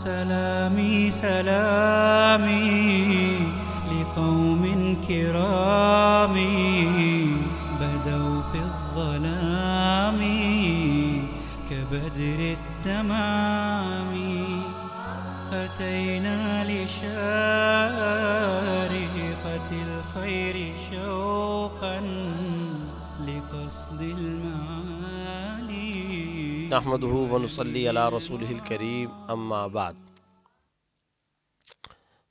سلامي سلامي لقوم كرام بدوا في الظلام كبدر التمام أتينا لشارقة الخير شوقا لقصد المعالي نحمده ونصلي علی رسولہ الکریم اما بعد۔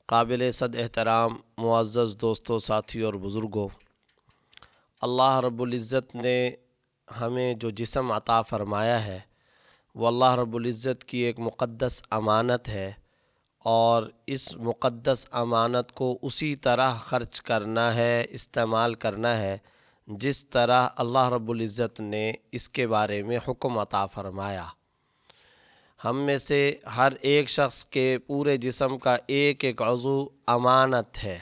قابل صد احترام معزز دوستوں، ساتھی اور بزرگوں، اللہ رب العزت نے ہمیں جو جسم عطا فرمایا ہے وہ اللہ رب العزت کی ایک مقدس امانت ہے، اور اس مقدس امانت کو اسی طرح خرچ کرنا ہے، استعمال کرنا ہے جس طرح اللہ رب العزت نے اس کے بارے میں حکم عطا فرمایا۔ ہم میں سے ہر ایک شخص کے پورے جسم کا ایک ایک عضو امانت ہے۔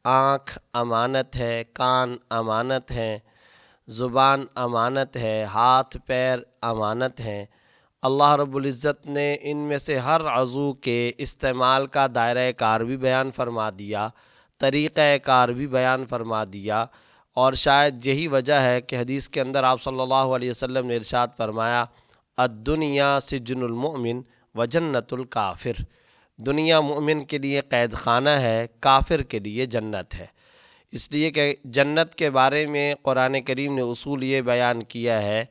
آنکھ امانت ہے، کان امانت ہیں، زبان امانت ہے، ہاتھ پیر امانت ہیں۔ اللہ رب العزت نے ان میں سے ہر عضو کے استعمال کا دائرہ کار بھی بیان فرما دیا، طریقہ کار بھی بیان فرما دیا، اور شاید یہی وجہ ہے کہ حدیث کے اندر آپ صلی اللہ علیہ وسلم نے ارشاد فرمایا، الدنیا سجن المؤمن و جنت الکافر۔ دنیا مومن کے لیے قید خانہ ہے، کافر کے لیے جنت ہے۔ اس لیے کہ جنت کے بارے میں قرآن کریم نے اصول یہ بیان کیا ہے،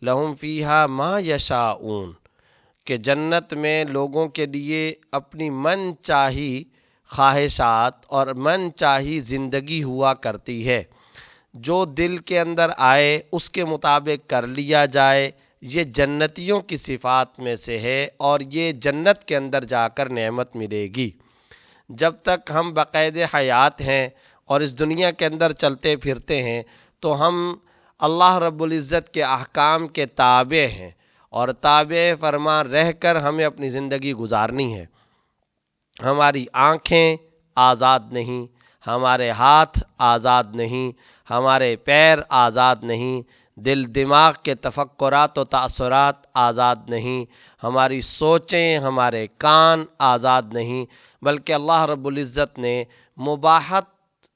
لہم فیہا ما یشاؤون، کہ جنت میں لوگوں کے لیے اپنی من چاہی خواہشات اور من چاہی زندگی ہوا کرتی ہے۔ جو دل کے اندر آئے اس کے مطابق کر لیا جائے، یہ جنتیوں کی صفات میں سے ہے، اور یہ جنت کے اندر جا کر نعمت ملے گی۔ جب تک ہم بقید حیات ہیں اور اس دنیا کے اندر چلتے پھرتے ہیں تو ہم اللہ رب العزت کے احکام کے تابع ہیں، اور تابع فرمان رہ کر ہمیں اپنی زندگی گزارنی ہے۔ ہماری آنکھیں آزاد نہیں، ہمارے ہاتھ آزاد نہیں، ہمارے پیر آزاد نہیں، دل دماغ کے تفکرات و تأثرات آزاد نہیں، ہماری سوچیں، ہمارے کان آزاد نہیں، بلکہ اللہ رب العزت نے مباحت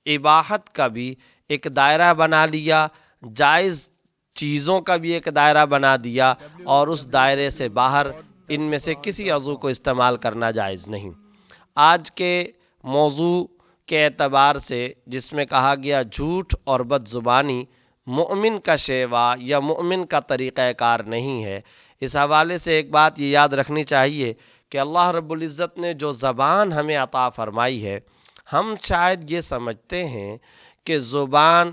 اباحت کا بھی ایک دائرہ بنا لیا، جائز چیزوں کا بھی ایک دائرہ بنا دیا، اور اس دائرے سے باہر ان میں سے کسی عضو کو استعمال کرنا جائز نہیں۔ آج کے موضوع کے اعتبار سے جس میں کہا گیا جھوٹ اور بد زبانی مؤمن کا شیوا یا مؤمن کا طریقہ کار نہیں ہے، اس حوالے سے ایک بات یہ یاد رکھنی چاہیے کہ اللہ رب العزت نے جو زبان ہمیں عطا فرمائی ہے، ہم شاید یہ سمجھتے ہیں کہ زبان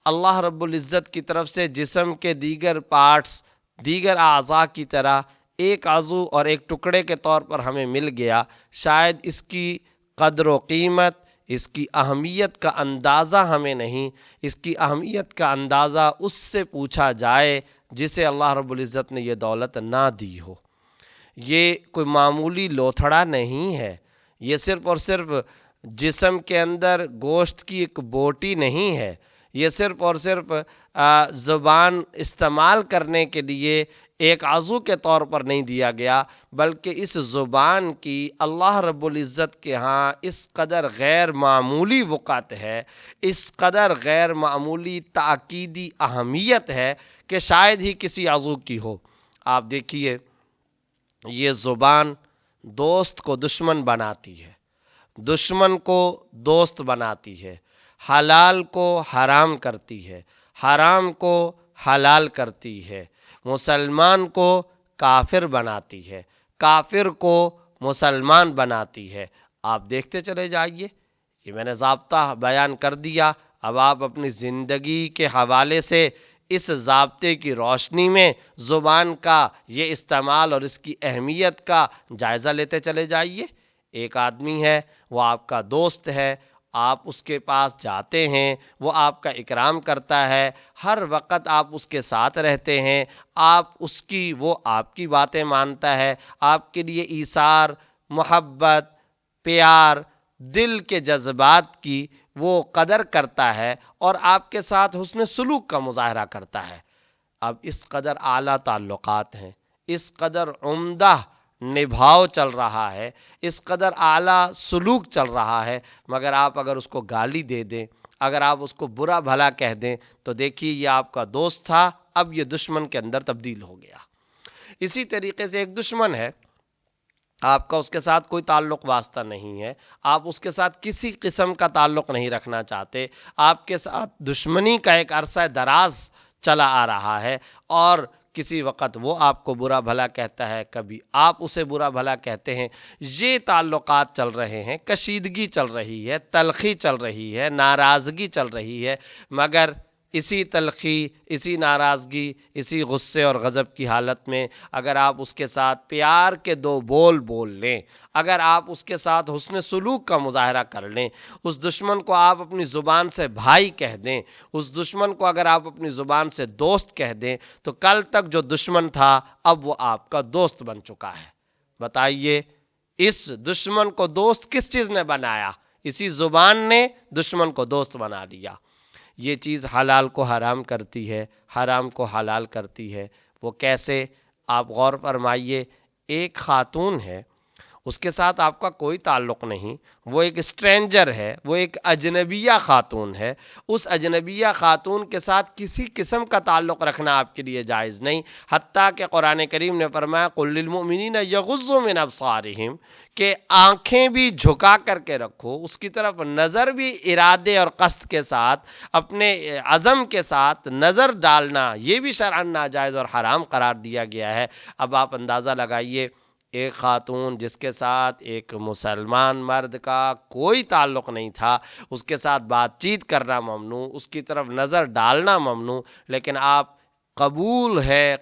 اللہ رب العزت کی طرف سے جسم کے دیگر پارٹس، دیگر اعضاء کی طرح ایک عضو اور ایک ٹکڑے کے طور پر ہمیں مل گیا، شاید اس کی قدر و قیمت، اس کی اہمیت کا اندازہ ہمیں نہیں۔ اس کی اہمیت کا اندازہ اس سے پوچھا جائے جسے اللہ رب العزت نے یہ دولت نہ دی ہو۔ یہ کوئی معمولی لوتھڑا نہیں ہے، یہ صرف اور صرف جسم کے اندر گوشت کی ایک بوٹی نہیں ہے، یہ صرف اور صرف زبان استعمال کرنے کے لیے ایک عضو کے طور پر نہیں دیا گیا، بلکہ اس زبان کی اللہ رب العزت کے ہاں اس قدر غیر معمولی وقعت ہے، اس قدر غیر معمولی تاکیدی اہمیت ہے کہ شاید ہی کسی عضو کی ہو۔ آپ دیکھیے، یہ زبان دوست کو دشمن بناتی ہے، دشمن کو دوست بناتی ہے، حلال کو حرام کرتی ہے، حرام کو حلال کرتی ہے، مسلمان کو کافر بناتی ہے، کافر کو مسلمان بناتی ہے۔ آپ دیکھتے چلے جائیے، یہ میں نے ضابطہ بیان کر دیا، اب آپ اپنی زندگی کے حوالے سے اس ضابطے کی روشنی میں زبان کا یہ استعمال اور اس کی اہمیت کا جائزہ لیتے چلے جائیے۔ ایک آدمی ہے، وہ آپ کا دوست ہے، آپ اس کے پاس جاتے ہیں، وہ آپ کا اکرام کرتا ہے، ہر وقت آپ اس کے ساتھ رہتے ہیں، وہ آپ کی باتیں مانتا ہے، آپ کے لیے ایثار، محبت، پیار، دل کے جذبات کی وہ قدر کرتا ہے، اور آپ کے ساتھ حسن سلوک کا مظاہرہ کرتا ہے۔ اب اس قدر اعلیٰ تعلقات ہیں، اس قدر عمدہ نبھاؤ چل رہا ہے، اس قدر اعلیٰ سلوک چل رہا ہے، مگر آپ اگر اس کو گالی دے دیں، اگر آپ اس کو برا بھلا کہہ دیں تو دیکھیے یہ آپ کا دوست تھا، اب یہ دشمن کے اندر تبدیل ہو گیا۔ اسی طریقے سے ایک دشمن ہے، آپ کا اس کے ساتھ کوئی تعلق واسطہ نہیں ہے، آپ اس کے ساتھ کسی قسم کا تعلق نہیں رکھنا چاہتے، آپ کے ساتھ دشمنی کا ایک عرصہ دراز چلا آ رہا ہے، اور کسی وقت وہ آپ کو برا بھلا کہتا ہے، کبھی آپ اسے برا بھلا کہتے ہیں، یہ تعلقات چل رہے ہیں، کشیدگی چل رہی ہے، تلخی چل رہی ہے، ناراضگی چل رہی ہے، مگر اسی تلخی، اسی ناراضگی، اسی غصے اور غضب کی حالت میں اگر آپ اس کے ساتھ پیار کے دو بول بول لیں، اگر آپ اس کے ساتھ حسن سلوک کا مظاہرہ کر لیں، اس دشمن کو آپ اپنی زبان سے بھائی کہہ دیں، اس دشمن کو اگر آپ اپنی زبان سے دوست کہہ دیں، تو کل تک جو دشمن تھا اب وہ آپ کا دوست بن چکا ہے۔ بتائیے اس دشمن کو دوست کس چیز نے بنایا؟ اسی زبان نے دشمن کو دوست بنا لیا۔ یہ چیز حلال کو حرام کرتی ہے، حرام کو حلال کرتی ہے۔ وہ کیسے؟ آپ غور فرمائیے، ایک خاتون ہے، اس کے ساتھ آپ کا کوئی تعلق نہیں، وہ ایک اسٹرینجر ہے، وہ ایک اجنبیہ خاتون ہے، اس اجنبیہ خاتون کے ساتھ کسی قسم کا تعلق رکھنا آپ کے لیے جائز نہیں، حتیٰ کہ قرآن کریم نے فرمایا قُل لِّلْمُؤْمِنِينَ يَغُضُّوا مِنْ أَبْصَارِهِمْ، کہ آنکھیں بھی جھکا کر کے رکھو، اس کی طرف نظر بھی ارادے اور قصد کے ساتھ، اپنے عزم کے ساتھ نظر ڈالنا یہ بھی شرعاً ناجائز اور حرام قرار دیا گیا ہے۔ اب آپ اندازہ لگائیے، ایک خاتون جس کے ساتھ ایک مسلمان مرد کا کوئی تعلق نہیں تھا، اس کے ساتھ بات چیت کرنا ممنوع، اس کی طرف نظر ڈالنا ممنوع، لیکن آپ قبول ہے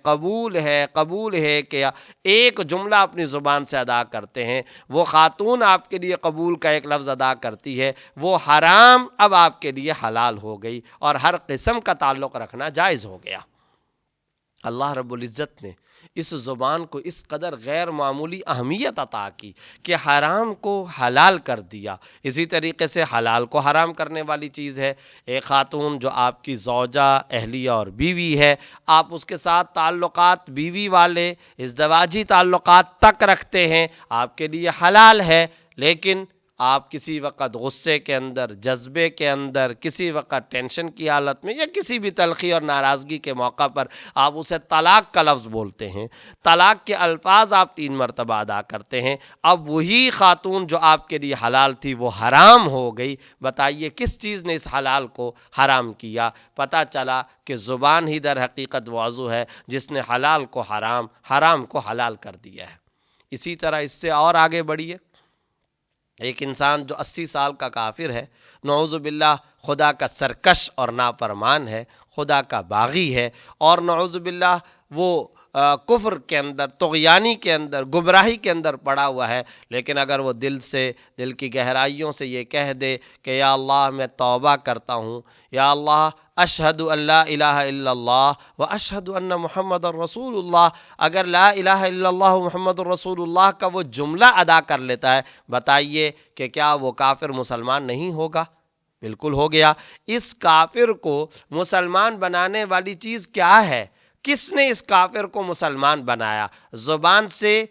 کہ ایک جملہ اپنی زبان سے ادا کرتے ہیں، وہ خاتون آپ کے لیے قبول کا ایک لفظ ادا کرتی ہے، وہ حرام اب آپ کے لیے حلال ہو گئی اور ہر قسم کا تعلق رکھنا جائز ہو گیا۔ اللہ رب العزت نے اس زبان کو اس قدر غیر معمولی اہمیت عطا کی کہ حرام کو حلال کر دیا۔ اسی طریقے سے حلال کو حرام کرنے والی چیز ہے، ایک خاتون جو آپ کی زوجہ، اہلیہ اور بیوی ہے، آپ اس کے ساتھ تعلقات بیوی والے ازدواجی تعلقات تک رکھتے ہیں، آپ کے لیے حلال ہے، لیکن آپ کسی وقت غصے کے اندر، جذبے کے اندر، کسی وقت ٹینشن کی حالت میں یا کسی بھی تلخی اور ناراضگی کے موقع پر آپ اسے طلاق کا لفظ بولتے ہیں، طلاق کے الفاظ آپ 3 مرتبہ ادا کرتے ہیں، اب وہی خاتون جو آپ کے لیے حلال تھی وہ حرام ہو گئی۔ بتائیے کس چیز نے اس حلال کو حرام کیا؟ پتہ چلا کہ زبان ہی در حقیقت وہ عضو ہے جس نے حلال کو حرام، حرام کو حلال کر دیا ہے۔ اسی طرح اس سے اور آگے بڑھیے، ایک انسان جو 80 سال کا کافر ہے، نعوذ باللہ خدا کا سرکش اور نافرمان ہے، خدا کا باغی ہے، اور نعوذ باللہ وہ کفر کے اندر، طغیانی کے اندر، گمراہی کے اندر پڑا ہوا ہے، لیکن اگر وہ دل کی گہرائیوں سے یہ کہہ دے کہ یا اللہ میں توبہ کرتا ہوں، یا اللہ اشہد ان لا الہ الا اللہ و اشہد ان محمد الرسول اللہ، اگر لا الہ الا اللہ محمد الرسول اللہ کا وہ جملہ ادا کر لیتا ہے، بتائیے کہ کیا وہ کافر مسلمان نہیں ہوگا؟ بالکل ہو گیا۔ اس کافر کو مسلمان بنانے والی چیز کیا ہے؟ کس نے اس کافر کو مسلمان بنایا؟ زبان سے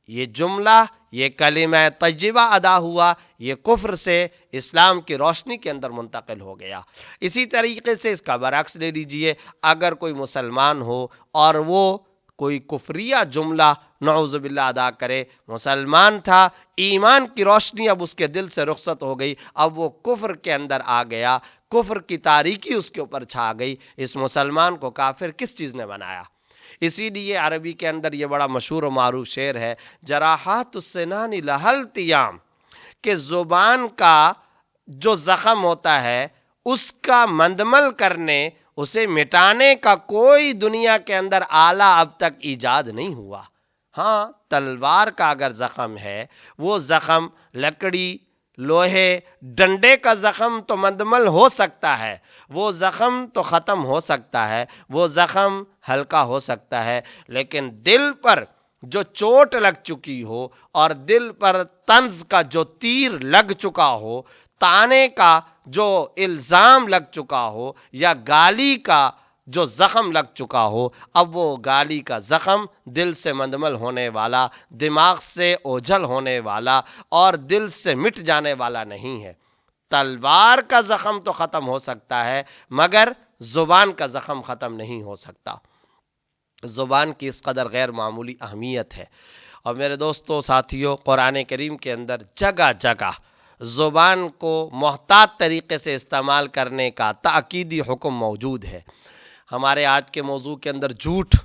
یہ جملہ، یہ کلمہ طیبہ ادا ہوا، یہ کفر سے اسلام کی روشنی کے اندر منتقل ہو گیا۔ اسی طریقے سے اس کا برعکس لے لیجئے، اگر کوئی مسلمان ہو اور وہ کوئی کفریہ جملہ نعوذ باللہ ادا کرے، مسلمان تھا، ایمان کی روشنی اب اس کے دل سے رخصت ہو گئی، اب وہ کفر کے اندر آ گیا، کفر کی تاریکی اس کے اوپر چھا گئی، اس مسلمان کو کافر کس چیز نے بنایا؟ اسی لیے عربی کے اندر یہ بڑا مشہور و معروف شعر ہے، جراحات السنان لہا التیام، کہ زبان کا جو زخم ہوتا ہے اس کا مندمل کرنے، اسے مٹانے کا کوئی دنیا کے اندر آلہ اب تک ایجاد نہیں ہوا۔ ہاں، تلوار کا اگر زخم ہے، وہ زخم لکڑی، لوہے، ڈنڈے کا زخم تو مندمل ہو سکتا ہے، وہ زخم تو ختم ہو سکتا ہے، وہ زخم ہلکا ہو سکتا ہے، لیکن دل پر جو چوٹ لگ چکی ہو اور دل پر طنز کا جو تیر لگ چکا ہو، طعنے کا جو الزام لگ چکا ہو، یا گالی کا جو زخم لگ چکا ہو، اب وہ گالی کا زخم دل سے مندمل ہونے والا، دماغ سے اوجھل ہونے والا اور دل سے مٹ جانے والا نہیں ہے۔ تلوار کا زخم تو ختم ہو سکتا ہے مگر زبان کا زخم ختم نہیں ہو سکتا۔ زبان کی اس قدر غیر معمولی اہمیت ہے۔ اور میرے دوستو ساتھیو، قرآن کریم کے اندر جگہ جگہ زبان کو محتاط طریقے سے استعمال کرنے کا تاکیدی حکم موجود ہے۔ ہمارے آج کے موضوع کے اندر جھوٹ،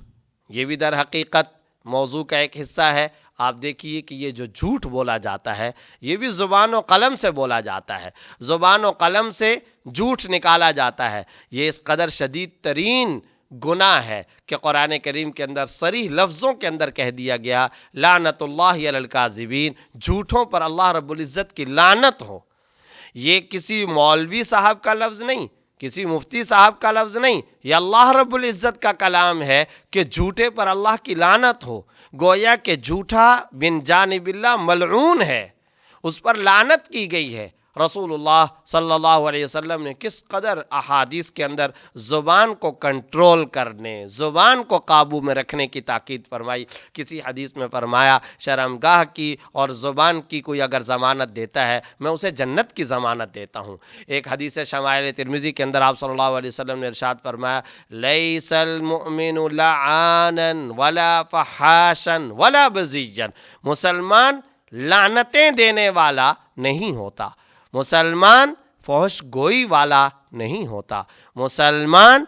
یہ بھی در حقیقت موضوع کا ایک حصہ ہے۔ آپ دیکھیے کہ یہ جو جھوٹ بولا جاتا ہے یہ بھی زبان و قلم سے بولا جاتا ہے، زبان و قلم سے جھوٹ نکالا جاتا ہے۔ یہ اس قدر شدید ترین گناہ ہے کہ قرآن کریم کے اندر صریح لفظوں کے اندر کہہ دیا گیا لعنت اللہ علی الکاذبین، جھوٹوں پر اللہ رب العزت کی لعنت ہو۔ یہ کسی مولوی صاحب کا لفظ نہیں، کسی مفتی صاحب کا لفظ نہیں، یہ اللہ رب العزت کا کلام ہے کہ جھوٹے پر اللہ کی لعنت ہو۔ گویا کہ جھوٹا بن جانب اللہ ملعون ہے، اس پر لعنت کی گئی ہے۔ رسول اللہ صلی اللہ علیہ وسلم نے کس قدر احادیث کے اندر زبان کو کنٹرول کرنے، زبان کو قابو میں رکھنے کی تاکید فرمائی۔ کسی حدیث میں فرمایا شرمگاہ کی اور زبان کی کوئی اگر ضمانت دیتا ہے میں اسے جنت کی ضمانت دیتا ہوں۔ ایک حدیث شمائل ترمذی کے اندر آپ صلی اللہ علیہ وسلم نے ارشاد فرمایا لیس المؤمن لعانا ولا فحاشا ولا بذیا، مسلمان لعنتیں دینے والا نہیں ہوتا، مسلمان فحش گوئی والا نہیں ہوتا، مسلمان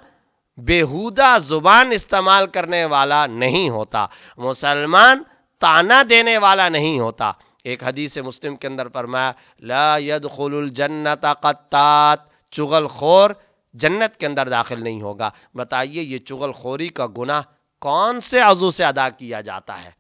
بیہودہ زبان استعمال کرنے والا نہیں ہوتا، مسلمان طعنہ دینے والا نہیں ہوتا۔ ایک حدیث مسلم کے اندر فرمایا لا يدخل الجنت قطات، چغل خور جنت کے اندر داخل نہیں ہوگا۔ بتائیے یہ چغل خوری کا گناہ کون سے عضو سے ادا کیا جاتا ہے؟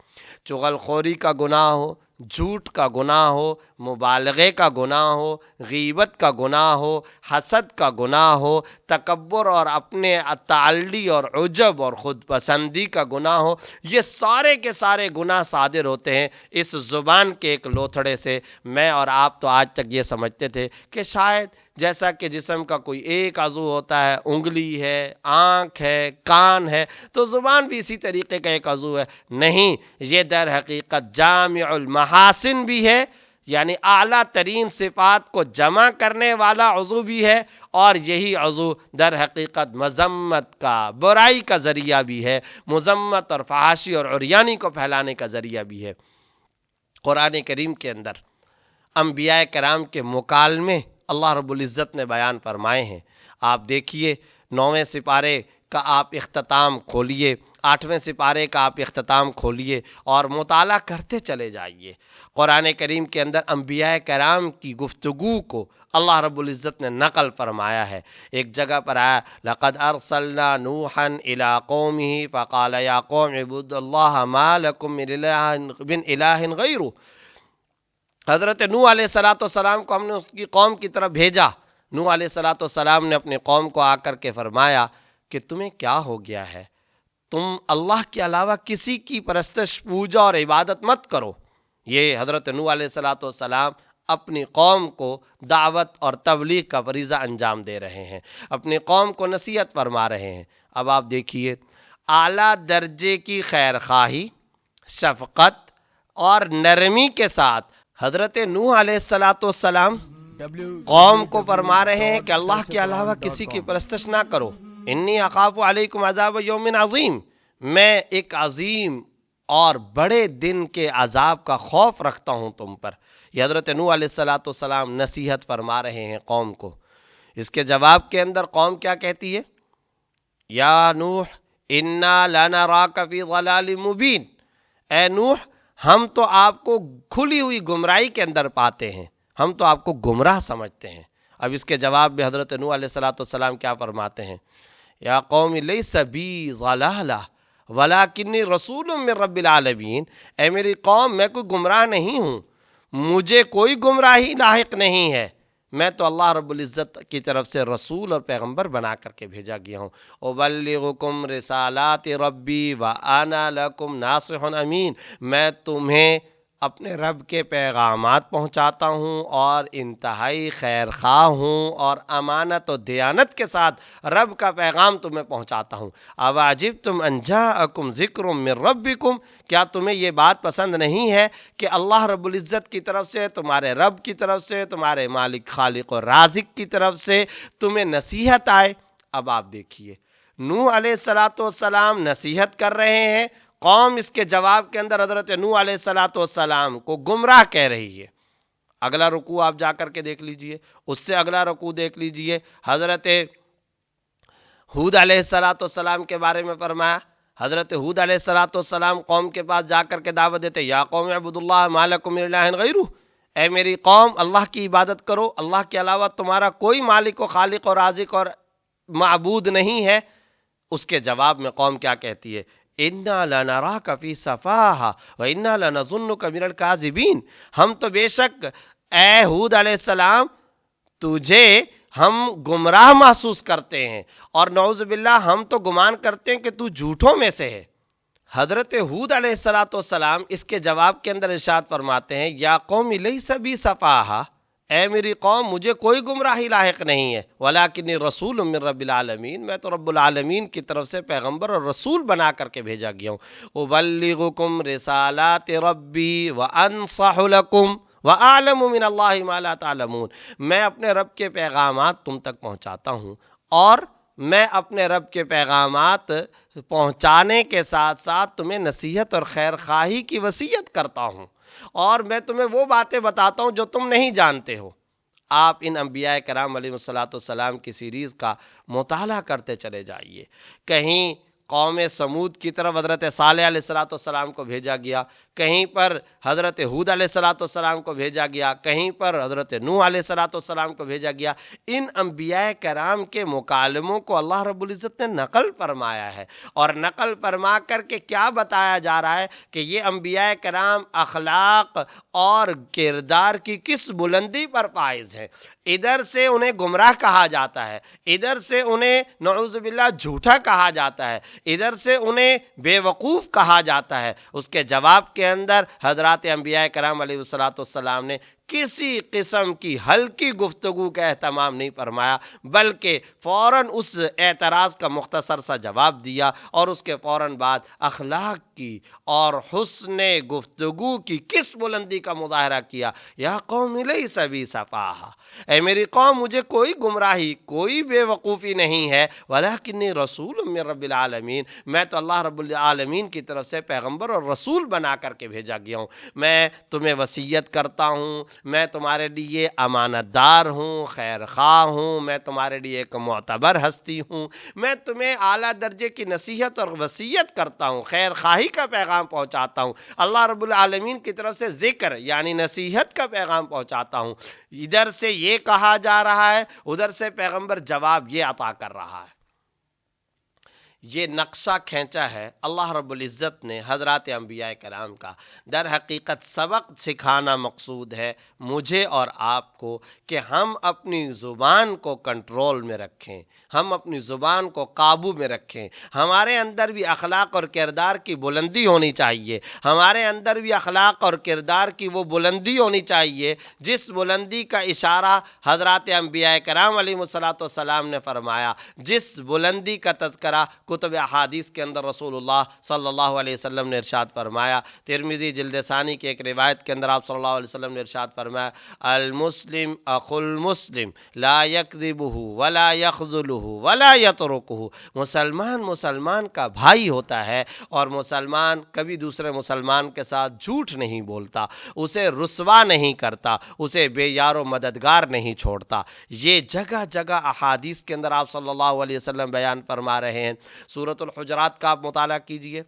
چغل خوری کا گناہ ہو، جھوٹ کا گناہ ہو، مبالغے کا گناہ ہو، غیبت کا گناہ ہو، حسد کا گناہ ہو، تکبر اور اپنے تعالی اور عجب اور خود پسندی کا گناہ ہو، یہ سارے کے سارے گناہ صادر ہوتے ہیں اس زبان کے ایک لوتھڑے سے۔ میں اور آپ تو آج تک یہ سمجھتے تھے کہ شاید جیسا کہ جسم کا کوئی ایک عضو ہوتا ہے، انگلی ہے، آنکھ ہے، کان ہے، تو زبان بھی اسی طریقے کا ایک عضو ہے۔ نہیں، یہ در حقیقت جامع المحاسن بھی ہے، یعنی اعلیٰ ترین صفات کو جمع کرنے والا عضو بھی ہے، اور یہی عضو در حقیقت مذمت کا، برائی کا ذریعہ بھی ہے، مذمت اور فحاشی اور عریانی کو پھیلانے کا ذریعہ بھی ہے۔ قرآن کریم کے اندر انبیاء کرام کے مکالمے اللہ رب العزت نے بیان فرمائے ہیں۔ آپ دیکھیے 9ویں سپارے کا آپ اختتام کھولیے، 8ویں سپارے کا آپ اختتام کھولیے اور مطالعہ کرتے چلے جائیے۔ قرآن کریم کے اندر انبیاء کرام کی گفتگو کو اللہ رب العزت نے نقل فرمایا ہے۔ ایک جگہ پر آیا لقد ارسلنا نوحا الى قومه فقال یا قوم اعبدوا اللہ ما لکم من الہ غیرہ۔ حضرت نوح علیہ السلام کو ہم نے اس کی قوم کی طرف بھیجا۔ نوح علیہ السلام نے اپنی قوم کو آ کر کے فرمایا کہ تمہیں کیا ہو گیا ہے، تم اللہ کے علاوہ کسی کی پرستش، پوجا اور عبادت مت کرو۔ یہ حضرت نوح علیہ السلام اپنی قوم کو دعوت اور تبلیغ کا فریضہ انجام دے رہے ہیں، اپنی قوم کو نصیحت فرما رہے ہیں۔ اب آپ دیکھیے اعلیٰ درجے کی خیر خواہی، شفقت اور نرمی کے ساتھ حضرت نوح علیہ السلام قوم کو فرما رہے ہیں کہ اللہ کے علاوہ کسی کی پرستش نہ کرو۔ انی اخاف علیکم عذاب یوم عظیم، میں ایک عظیم اور بڑے دن کے عذاب کا خوف رکھتا ہوں تم پر۔ یہ حضرت نوح علیہ السلام نصیحت فرما رہے ہیں قوم کو۔ اس کے جواب کے اندر قوم کیا کہتی ہے؟ یا نوح انا لنراک فی ضلال مبین، اے نوح ہم تو آپ کو کھلی ہوئی گمراہی کے اندر پاتے ہیں، ہم تو آپ کو گمراہ سمجھتے ہیں۔ اب اس کے جواب میں حضرت نوح علیہ السلام کیا فرماتے ہیں؟ یا قوم لیس بی ضلالہ ولکنی رسول من رب العالمین، اے میری قوم میں کوئی گمراہ نہیں ہوں، مجھے کوئی گمراہی لاحق نہیں ہے، میں تو اللہ رب العزت کی طرف سے رسول اور پیغمبر بنا کر کے بھیجا گیا ہوں۔ ابلغکم رسالات ربی وانا لکم ناصح امین، میں تمہیں اپنے رب کے پیغامات پہنچاتا ہوں اور انتہائی خیر خواہ ہوں اور امانت و دیانت کے ساتھ رب کا پیغام تمہیں پہنچاتا ہوں۔ اواجبتم ان جاءکم ذکر من ربکم، کیا تمہیں یہ بات پسند نہیں ہے کہ اللہ رب العزت کی طرف سے، تمہارے رب کی طرف سے، تمہارے مالک خالق و رازق کی طرف سے تمہیں نصیحت آئے؟ اب آپ دیکھیے، نوح علیہ السلام نصیحت کر رہے ہیں، قوم اس کے جواب کے اندر حضرت نوح علیہ السلام کو گمراہ کہہ رہی ہے۔ اگلا رکوع آپ جا کر کے دیکھ لیجئے، اس سے اگلا رکوع دیکھ لیجئے، حضرت ہود علیہ السلام کے بارے میں فرمایا۔ حضرت ہود علیہ السلام قوم کے پاس جا کر کے دعوت دیتے، یا قوم اعبدوا اللہ ما لکم من الہ غیرہ، اے میری قوم اللہ کی عبادت کرو، اللہ کے علاوہ تمہارا کوئی مالک و خالق اور رازق اور معبود نہیں ہے۔ اس کے جواب میں قوم کیا کہتی ہے؟ اِنَّا لَنَرَاكَ فِي سَفَاهَةٍ وَإِنَّا لَنَظُنُّكَ مِنَ الْكَاذِبِينَ، ہم تو بے شک اے ہود علیہ السلام تجھے ہم گمراہ محسوس کرتے ہیں، اور نعوذ باللہ ہم تو گمان کرتے ہیں کہ تو جھوٹوں میں سے ہے۔ حضرت ہود علیہ السلام اس کے جواب کے اندر ارشاد فرماتے ہیں، یا قوم لیس بی سفاہہ، اے میری قوم مجھے کوئی گمراہی لاحق نہیں ہے، ولکنی رسول من رب العالمین، میں تو رب العالمین کی طرف سے پیغمبر اور رسول بنا کر کے بھیجا گیا ہوں۔ ابلغکم رسالات ربی وانصح لکم وَأَعْلَمُ مِنَ اللَّهِ مَا لَا تَعْلَمُونَ، میں اپنے رب کے پیغامات تم تک پہنچاتا ہوں، اور میں اپنے رب کے پیغامات پہنچانے کے ساتھ ساتھ تمہیں نصیحت اور خیر خواہی کی وصیت کرتا ہوں، اور میں تمہیں وہ باتیں بتاتا ہوں جو تم نہیں جانتے ہو۔ آپ ان انبیاء کرام علیہ السلام کی سیریز کا مطالعہ کرتے چلے جائیے۔ کہیں قوم سمود کی طرف حضرت صالح علیہ السلام کو بھیجا گیا، کہیں پر حضرت ہود علیہ السلام کو بھیجا گیا، کہیں پر حضرت نوح علیہ السلام کو بھیجا گیا۔ ان انبیاء کرام کے مکالموں کو اللہ رب العزت نے نقل فرمایا ہے، اور نقل فرما کر کے کیا بتایا جا رہا ہے کہ یہ انبیاء کرام اخلاق اور کردار کی کس بلندی پر فائز ہیں۔ ادھر سے انہیں گمراہ کہا جاتا ہے، ادھر سے انہیں نعوذ باللہ جھوٹا کہا جاتا ہے، ادھر سے انہیں بے وقوف کہا جاتا ہے۔ اس کے جواب کے اندر حضرات انبیاء کرام علیہ السلام نے کسی قسم کی ہلکی گفتگو کا اہتمام نہیں فرمایا، بلکہ فوراً اس اعتراض کا مختصر سا جواب دیا، اور اس کے فوراً بعد اخلاق کی اور حسن گفتگو کی کس بلندی کا مظاہرہ کیا، یا قوم لیس بی سفاہہ، اے میری قوم مجھے کوئی گمراہی، کوئی بے وقوفی نہیں ہے، ولکنی رسول من رب العالمین، میں تو اللہ رب العالمین کی طرف سے پیغمبر اور رسول بنا کر کے بھیجا گیا ہوں۔ میں تمہیں وصیت کرتا ہوں، میں تمہارے لیے امانت دار ہوں، خیر خواہ ہوں، میں تمہارے لیے ایک معتبر ہستی ہوں، میں تمہیں اعلیٰ درجے کی نصیحت اور وصیت کرتا ہوں، خیر خواہی کا پیغام پہنچاتا ہوں، اللہ رب العالمین کی طرف سے ذکر یعنی نصیحت کا پیغام پہنچاتا ہوں۔ ادھر سے یہ کہا جا رہا ہے، ادھر سے پیغمبر جواب یہ عطا کر رہا ہے۔ یہ نقشہ کھینچا ہے اللہ رب العزت نے حضرات انبیاء کرام کا۔ در حقیقت سبق سکھانا مقصود ہے مجھے اور آپ کو کہ ہم اپنی زبان کو کنٹرول میں رکھیں، ہم اپنی زبان کو قابو میں رکھیں۔ ہمارے اندر بھی اخلاق اور کردار کی بلندی ہونی چاہیے، ہمارے اندر بھی اخلاق اور کردار کی وہ بلندی ہونی چاہیے جس بلندی کا اشارہ حضرات انبیاء کرام علیہ السلام نے فرمایا، جس بلندی کا تذکرہ کتب احادیث کے اندر رسول اللہ صلی اللہ علیہ وسلم نے ارشاد فرمایا۔ ترمذی جلد ثانی کی ایک روایت کے اندر آپ صلی اللہ علیہ وسلم نے ارشاد فرمایا، المسلم اخو المسلم لا یکذبہ ولا یخذلہ ولا یترکہ، مسلمان کا بھائی ہوتا ہے، اور مسلمان کبھی دوسرے مسلمان کے ساتھ جھوٹ نہیں بولتا، اسے رسوا نہیں کرتا، اسے بے یار و مددگار نہیں چھوڑتا۔ یہ جگہ جگہ احادیث کے اندر آپ صلی اللہ علیہ وسلم بیان فرما رہے ہیں۔ سورۃ الحجرات کا آپ مطالعہ کیجئے،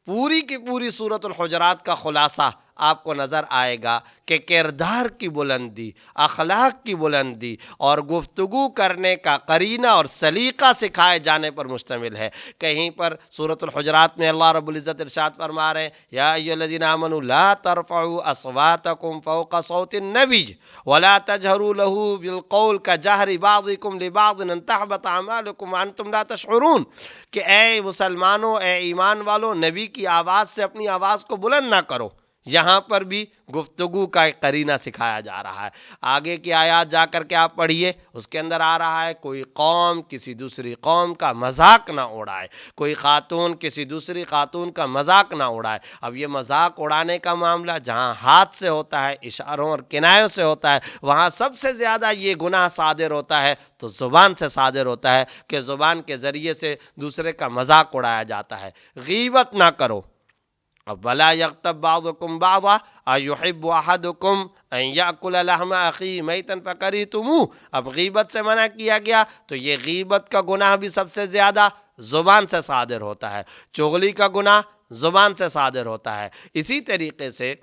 پوری کی پوری سورۃ الحجرات کا خلاصہ آپ کو نظر آئے گا کہ کردار کی بلندی، اخلاق کی بلندی اور گفتگو کرنے کا قرینہ اور سلیقہ سکھائے جانے پر مشتمل ہے۔ کہیں پر سورۃ الحجرات میں اللہ رب العزت ارشاد فرما رہے ہیں، یا ایھا الذین آمنوا لا ترفعوا اصواتکم فوق صوت النبی ولا تجہروا لہ بالقول کجہر بعضکم لبعض ان تحبط اعمالکم وانتم لا تشعرون، کہ اے مسلمانوں، اے ایمان والو، نبی کی آواز سے اپنی آواز کو بلند نہ کرو، یہاں پر بھی گفتگو کا ایک قرینہ سکھایا جا رہا ہے۔ آگے کی آیات جا کر کے آپ پڑھیے، اس کے اندر آ رہا ہے کوئی قوم کسی دوسری قوم کا مذاق نہ اڑائے، کوئی خاتون کسی دوسری خاتون کا مذاق نہ اڑائے۔ اب یہ مذاق اڑانے کا معاملہ جہاں ہاتھ سے ہوتا ہے، اشاروں اور کنایوں سے ہوتا ہے، وہاں سب سے زیادہ یہ گناہ صادر ہوتا ہے تو زبان سے صادر ہوتا ہے کہ زبان کے ذریعے سے دوسرے کا مذاق اڑایا جاتا ہے۔ غیبت نہ کرو۔ اب وَلَا يَغْتَبْ بَعْضُكُمْ بَعْضًا أَيُحِبُّ أَحَدُكُمْ أَن يَأْكُلَ لَحْمَ أَخِيهِ مَيْتًا فَكَرِهْتُمُوهُ۔ اب غیبت سے منع کیا گیا تو یہ غیبت کا گناہ بھی سب سے زیادہ زبان سے صادر ہوتا ہے، چغلی کا گناہ زبان سے صادر ہوتا ہے۔ اسی طریقے سے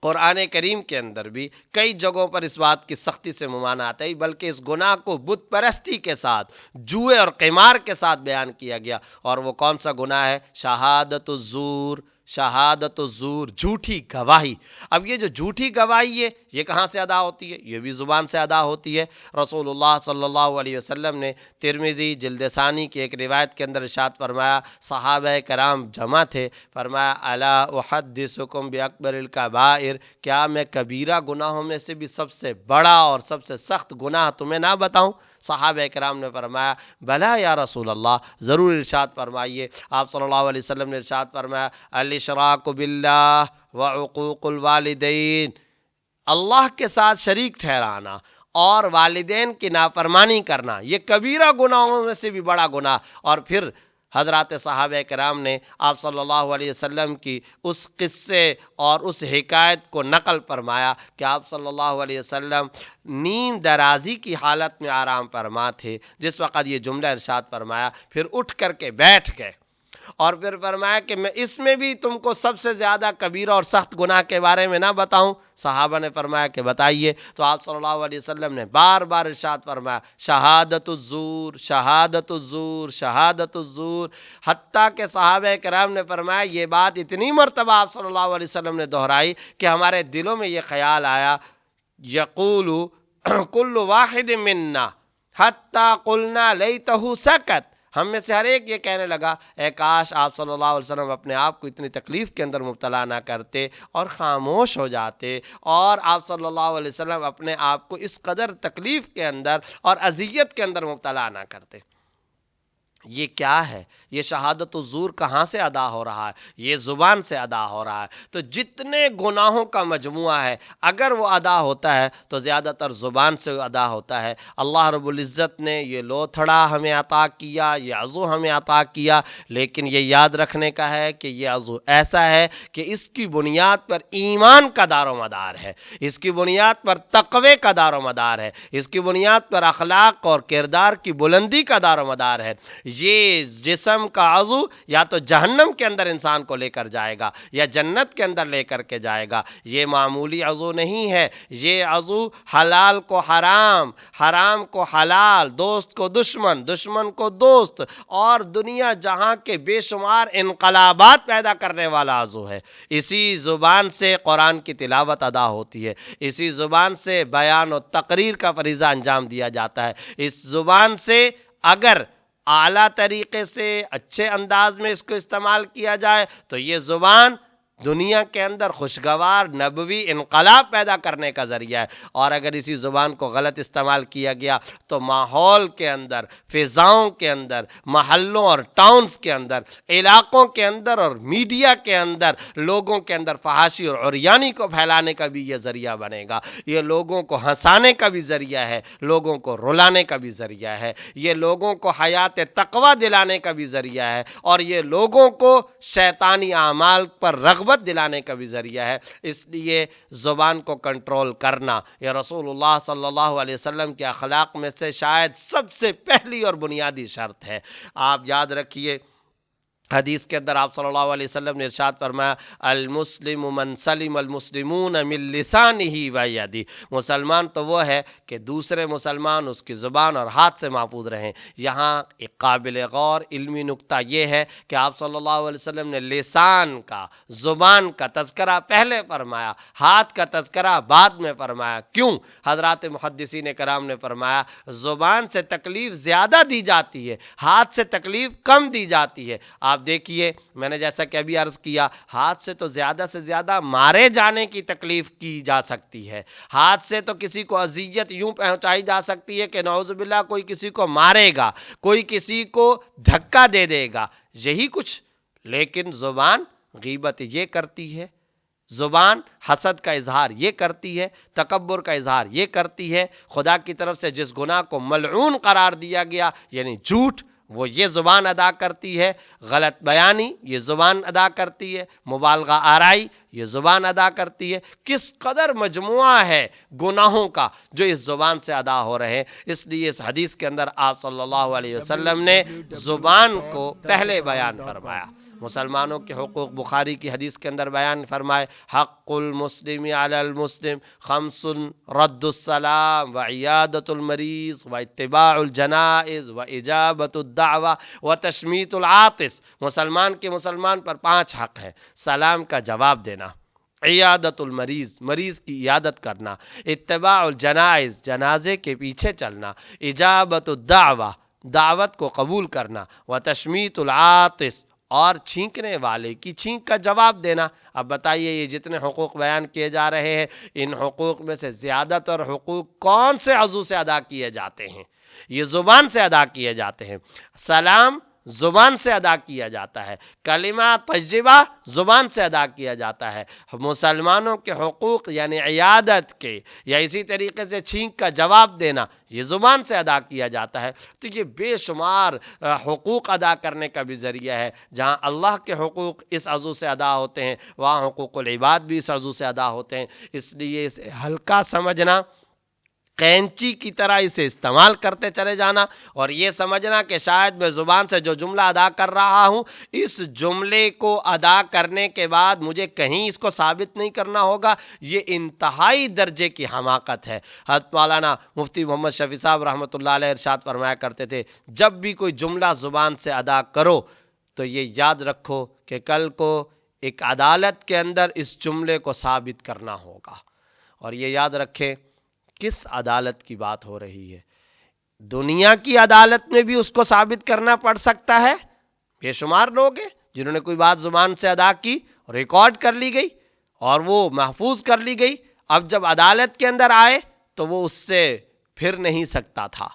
قرآن کریم کے اندر بھی کئی جگہوں پر اس بات کی سختی سے ممانعت ہے، بلکہ اس گناہ کو بت پرستی کے ساتھ، جوئے اور قمار کے ساتھ بیان کیا گیا۔ اور وہ کون سا گناہ ہے؟ شہادت الزور، شہادت الزور، جھوٹی گواہی۔ اب یہ جو جھوٹی گواہی ہے یہ کہاں سے ادا ہوتی ہے؟ یہ بھی زبان سے ادا ہوتی ہے۔ رسول اللہ صلی اللہ علیہ وسلم نے ترمذی جلد ثانی کی ایک روایت کے اندر ارشاد فرمایا، صحابہ کرام جمع تھے، فرمایا الا احدثکم باکبر الکبائر، کیا میں کبیرہ گناہوں میں سے بھی سب سے بڑا اور سب سے سخت گناہ تمہیں نہ بتاؤں؟ صحابہ کرام نے فرمایا بلا یا رسول اللہ، ضرور ارشاد فرمائیے۔ آپ صلی اللہ علیہ وسلم نے ارشاد فرمایا الاشراک باللہ وعقوق الوالدین، اللہ کے ساتھ شریک ٹھہرانا اور والدین کی نافرمانی کرنا، یہ کبیرہ گناہوں میں سے بھی بڑا گناہ۔ اور پھر حضرات صحابہ کرام نے آپ صلی اللہ علیہ وسلم کی اس قصے اور اس حکایت کو نقل فرمایا کہ آپ صلی اللہ علیہ وسلم نیند درازی کی حالت میں آرام فرما تھے، جس وقت یہ جملہ ارشاد فرمایا، پھر اٹھ کر کے بیٹھ گئے اور پھر فرمایا کہ میں اس میں بھی تم کو سب سے زیادہ کبیرہ اور سخت گناہ کے بارے میں نہ بتاؤں؟ صحابہ نے فرمایا کہ بتائیے۔ تو آپ صلی اللہ علیہ وسلم نے بار بار ارشاد فرمایا شہادت الزور، شہادت الزور، شہادت الزور، حتیٰ کہ صحابہ کرام نے فرمایا یہ بات اتنی مرتبہ آپ صلی اللہ علیہ وسلم نے دہرائی کہ ہمارے دلوں میں یہ خیال آیا یقول کل واحد منا حتیٰ قلنا لیتہ سکت، ہم میں سے ہر ایک یہ کہنے لگا اے کاش آپ صلی اللہ علیہ وسلم اپنے آپ کو اتنی تکلیف کے اندر مبتلا نہ کرتے اور خاموش ہو جاتے، اور آپ صلی اللہ علیہ وسلم اپنے آپ کو اس قدر تکلیف کے اندر اور اذیت کے اندر مبتلا نہ کرتے۔ یہ کیا ہے؟ یہ شہادت الزور کہاں سے ادا ہو رہا ہے؟ یہ زبان سے ادا ہو رہا ہے۔ تو جتنے گناہوں کا مجموعہ ہے اگر وہ ادا ہوتا ہے تو زیادہ تر زبان سے ادا ہوتا ہے۔ اللہ رب العزت نے یہ لوتھڑا ہمیں عطا کیا، یہ عضو ہمیں عطا کیا، لیکن یہ یاد رکھنے کا ہے کہ یہ عضو ایسا ہے کہ اس کی بنیاد پر ایمان کا دار و مدار ہے، اس کی بنیاد پر تقوی کا دار و مدار ہے، اس کی بنیاد پر اخلاق اور کردار کی بلندی کا دار و مدار ہے۔ یہ جسم کا عضو یا تو جہنم کے اندر انسان کو لے کر جائے گا یا جنت کے اندر لے کر کے جائے گا۔ یہ معمولی عضو نہیں ہے، یہ عضو حلال کو حرام، حرام کو حلال، دوست کو دشمن، دشمن کو دوست اور دنیا جہاں کے بے شمار انقلابات پیدا کرنے والا عضو ہے۔ اسی زبان سے قرآن کی تلاوت ادا ہوتی ہے، اسی زبان سے بیان و تقریر کا فریضہ انجام دیا جاتا ہے۔ اس زبان سے اگر اعلیٰ طریقے سے اچھے انداز میں اس کو استعمال کیا جائے تو یہ زبان دنیا کے اندر خوشگوار نبوی انقلاب پیدا کرنے کا ذریعہ ہے، اور اگر اسی زبان کو غلط استعمال کیا گیا تو ماحول کے اندر، فضاؤں کے اندر، محلوں اور ٹاؤنز کے اندر، علاقوں کے اندر اور میڈیا کے اندر لوگوں کے اندر فحاشی اور عریانی کو پھیلانے کا بھی یہ ذریعہ بنے گا۔ یہ لوگوں کو ہنسانے کا بھی ذریعہ ہے، لوگوں کو رلانے کا بھی ذریعہ ہے، یہ لوگوں کو حیات تقوی دلانے کا بھی ذریعہ ہے، اور یہ لوگوں کو شیطانی اعمال پر رغبت دلانے کا بھی ذریعہ ہے۔ اس لیے زبان کو کنٹرول کرنا یہ رسول اللہ صلی اللہ علیہ وسلم کے اخلاق میں سے شاید سب سے پہلی اور بنیادی شرط ہے۔ آپ یاد رکھیے حدیث کے اندر آپ صلی اللہ علیہ وسلم نے ارشاد فرمایا المسلم من سلم المسلمون من لسانہ و یدہ، مسلمان تو وہ ہے کہ دوسرے مسلمان اس کی زبان اور ہاتھ سے محفوظ رہیں۔ یہاں ایک قابل غور علمی نکتہ یہ ہے کہ آپ صلی اللہ علیہ وسلم نے لسان کا، زبان کا تذکرہ پہلے فرمایا، ہاتھ کا تذکرہ بعد میں فرمایا۔ کیوں؟ حضرات محدثین کرام نے فرمایا زبان سے تکلیف زیادہ دی جاتی ہے، ہاتھ سے تکلیف کم دی جاتی ہے۔ آپ آپ دیکھیے میں نے جیسا کہ ابھی عرض کیا، ہاتھ سے تو زیادہ سے زیادہ مارے جانے کی تکلیف کی جا سکتی ہے، ہاتھ سے تو کسی کو اذیت یوں پہنچائی جا سکتی ہے کہ نعوذ باللہ کوئی کسی کو مارے گا، کوئی کسی کو دھکا دے دے گا، یہی کچھ. لیکن زبان غیبت یہ کرتی ہے، زبان حسد کا اظہار یہ کرتی ہے، تکبر کا اظہار یہ کرتی ہے. خدا کی طرف سے جس گناہ کو ملعون قرار دیا گیا یعنی جھوٹ، وہ یہ زبان ادا کرتی ہے. غلط بیانی یہ زبان ادا کرتی ہے. مبالغہ آرائی یہ زبان ادا کرتی ہے. کس قدر مجموعہ ہے گناہوں کا جو اس زبان سے ادا ہو رہے ہیں. اس لیے اس حدیث کے اندر آپ صلی اللہ علیہ وسلم نے زبان کو پہلے بیان فرمایا. مسلمانوں کے حقوق بخاری کی حدیث کے اندر بیان فرمائے، حق المسلم علی المسلم خمس رد السلام وعیادت المریض واتباع الجنائز واجابت الدعوہ وتشمیت العاطس. مسلمان کے مسلمان پر 5 حق ہیں: سلام کا جواب دینا، عیادت المریض مریض کی عیادت کرنا، اتباع الجنائز جنازے کے پیچھے چلنا، اجابت الدعوہ دعوت کو قبول کرنا، وتشمیت العاطس اور چھینکنے والے کی چھینک کا جواب دینا. اب بتائیے یہ جتنے حقوق بیان کیے جا رہے ہیں، ان حقوق میں سے زیادہ تر حقوق کون سے عضو سے ادا کیے جاتے ہیں؟ یہ زبان سے ادا کیے جاتے ہیں. سلام زبان سے ادا کیا جاتا ہے، کلمہ طیبہ زبان سے ادا کیا جاتا ہے. مسلمانوں کے حقوق یعنی عیادت کے یا اسی طریقے سے چھینک کا جواب دینا یہ زبان سے ادا کیا جاتا ہے. تو یہ بے شمار حقوق ادا کرنے کا بھی ذریعہ ہے. جہاں اللہ کے حقوق اس عضو سے ادا ہوتے ہیں وہاں حقوق العباد بھی اس عضو سے ادا ہوتے ہیں. اس لیے اسے ہلکا سمجھنا، قینچی کی طرح اسے استعمال کرتے چلے جانا، اور یہ سمجھنا کہ شاید میں زبان سے جو جملہ ادا کر رہا ہوں اس جملے کو ادا کرنے کے بعد مجھے کہیں اس کو ثابت نہیں کرنا ہوگا، یہ انتہائی درجے کی حماقت ہے. حضرت مولانا مفتی محمد شفیع صاحب رحمۃ اللہ علیہ ارشاد فرمایا کرتے تھے، جب بھی کوئی جملہ زبان سے ادا کرو تو یہ یاد رکھو کہ کل کو ایک عدالت کے اندر اس جملے کو ثابت کرنا ہوگا. اور یہ یاد رکھیں کس عدالت کی بات ہو رہی ہے. دنیا کی عدالت میں بھی اس کو ثابت کرنا پڑ سکتا ہے. بے شمار لوگ ہیں جنہوں نے کوئی بات زبان سے ادا کی، ریکارڈ کر لی گئی اور وہ محفوظ کر لی گئی. اب جب عدالت کے اندر آئے تو وہ اس سے پھر نہیں سکتا تھا.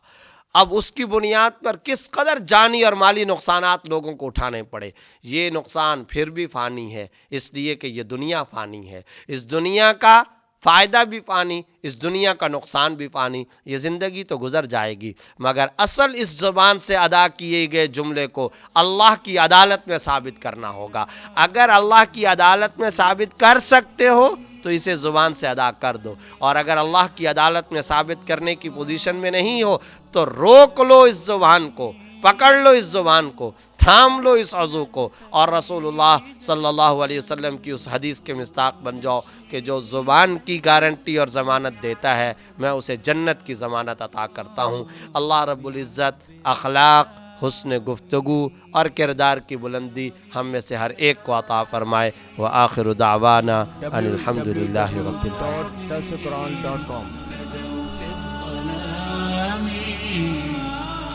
اب اس کی بنیاد پر کس قدر جانی اور مالی نقصانات لوگوں کو اٹھانے پڑے. یہ نقصان پھر بھی فانی ہے، اس لیے کہ یہ دنیا فانی ہے. اس دنیا کا فائدہ بھی فانی، اس دنیا کا نقصان بھی فانی. یہ زندگی تو گزر جائے گی، مگر اصل اس زبان سے ادا کیے گئے جملے کو اللہ کی عدالت میں ثابت کرنا ہوگا. اگر اللہ کی عدالت میں ثابت کر سکتے ہو تو اسے زبان سے ادا کر دو، اور اگر اللہ کی عدالت میں ثابت کرنے کی پوزیشن میں نہیں ہو تو روک لو اس زبان کو، پکڑ لو اس زبان کو، تھام لو اس عضو کو، اور رسول اللہ صلی اللہ علیہ وسلم کی اس حدیث کے مصداق بن جاؤ کہ جو زبان کی گارنٹی اور ضمانت دیتا ہے میں اسے جنت کی ضمانت عطا کرتا ہوں. اللہ رب العزت اخلاق، حسن گفتگو اور کردار کی بلندی ہم میں سے ہر ایک کو عطا فرمائے. وآخر دعوانا ان الحمدللہ رب www.darsulquran.com.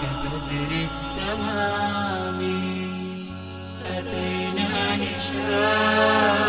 كبدر التمام أتينا لشام